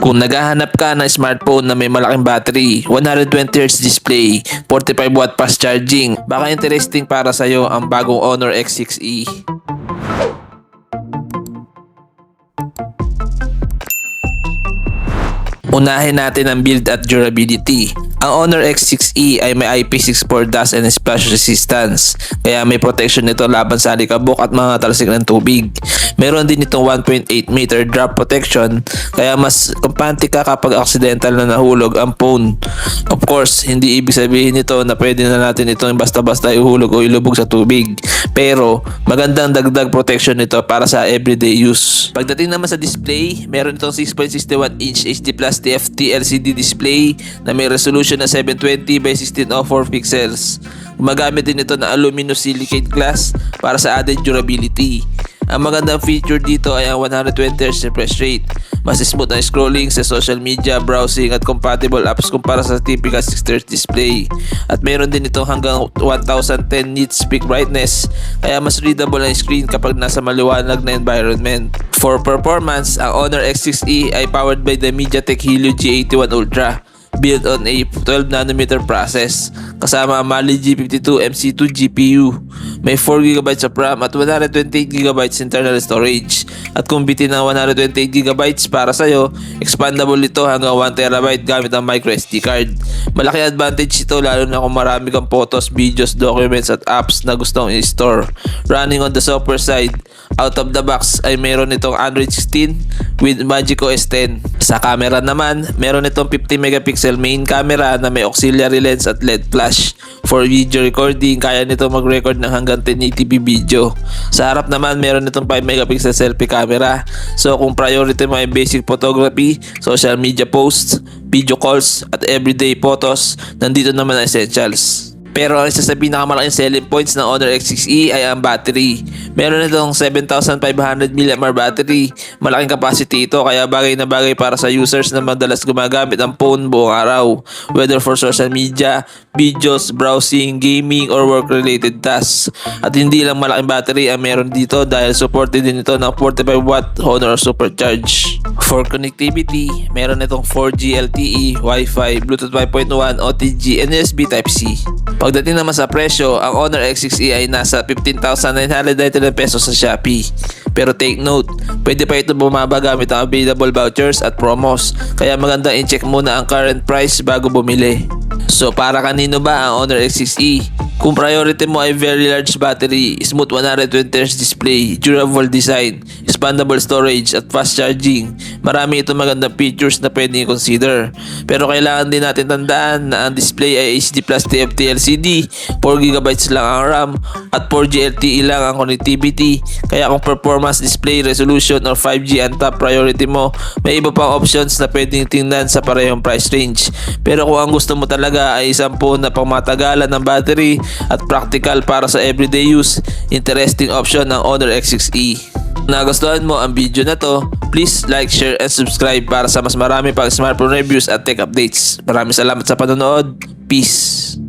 Kung naghahanap ka ng smartphone na may malaking battery, 120Hz display, 45W fast charging, baka interesting para sa'yo ang bagong Honor X6e. Unahin natin ang build at durability. Ang Honor X6e ay may IP64 dust and splash resistance, kaya may protection nito laban sa alikabok at mga talsik ng tubig. Meron din itong 1.8 meter drop protection, kaya mas kampante ka kapag accidental na nahulog ang phone. Of course, hindi ibig sabihin nito na pwede na natin itong basta-basta ihulog o ilubog sa tubig. Pero magandang dagdag protection nito para sa everyday use. Pagdating naman sa display, meron itong 6.61 inch HD Plus TFT LCD display na may resolution na 720 by 1604 pixels. Gumagamit din ito ng aluminum silicate glass para sa added durability. Ang magandang feature dito ay ang 120Hz refresh rate. Mas smooth ang scrolling sa social media, browsing at compatible apps kumpara sa typical 60Hz display. At meron din itong hanggang 1010 nits peak brightness, kaya mas readable ang screen kapag nasa maliwanag na environment. For performance, ang Honor X6e ay powered by the MediaTek Helio G81 Ultra, built on a 12nm process kasama ang Mali G52 MC2 GPU. May 4GB of RAM at 128GB internal storage. At kung bitin ng 128GB para sa'yo, expandable ito hanggang 1TB gamit ang microSD card. Malaki advantage ito lalo na kung marami kang photos, videos, documents at apps na gustong i-store. Running on the software side, out of the box ay meron itong Android 16 with Magic OS 10. Sa camera naman, meron itong 50MP main camera na may auxiliary lens at LED flash. For video recording, kaya nito mag-record ng hanggang 1080p video. Sa harap naman, meron itong 5MP selfie camera. So kung priority mo ay basic photography, social media posts, video calls at everyday photos, nandito naman ang essentials. Pero ang isa sa pinakamalaking selling points ng Honor X6e ay ang battery. Meron itong 7,500 mAh battery. Malaking capacity ito, kaya bagay na bagay para sa users na madalas gumagamit ang phone buong araw. Whether for social media, videos, browsing, gaming, or work-related tasks. At hindi lang malaking battery ang meron dito dahil supported din ito ng 45W Honor Supercharge. For connectivity, meron itong 4G LTE, Wi-Fi, Bluetooth 5.1, OTG, and USB Type-C. Pagdating naman sa presyo, ang Honor X6e ay nasa 15,999 pesos sa Shopee. Pero take note, pwede pa ito bumaba gamit ang available vouchers at promos, kaya magandang i-check muna ang current price bago bumili. So para kanino ba ang Honor X6e? Kung priority mo ay very large battery, smooth 120Hz display, durable design, expandable storage at fast charging, marami itong magandang features na pwede i-consider. Pero kailangan din natin tandaan na ang display ay HD Plus TFT LCD, 4GB lang ang RAM at 4G LTE lang ang connectivity. Kaya kung performance, display, resolution or 5G ang top priority mo, may iba pang options na pwedeng tingnan sa parehong price range. Pero kung ang gusto mo talaga ay isang phone na pangmatagalan ng battery at practical para sa everyday use, interesting option ng Honor X6e. Kung nagustuhan mo ang video na to, please like, share, and subscribe para sa mas marami pang smartphone reviews at tech updates. Maraming salamat sa panonood. Peace!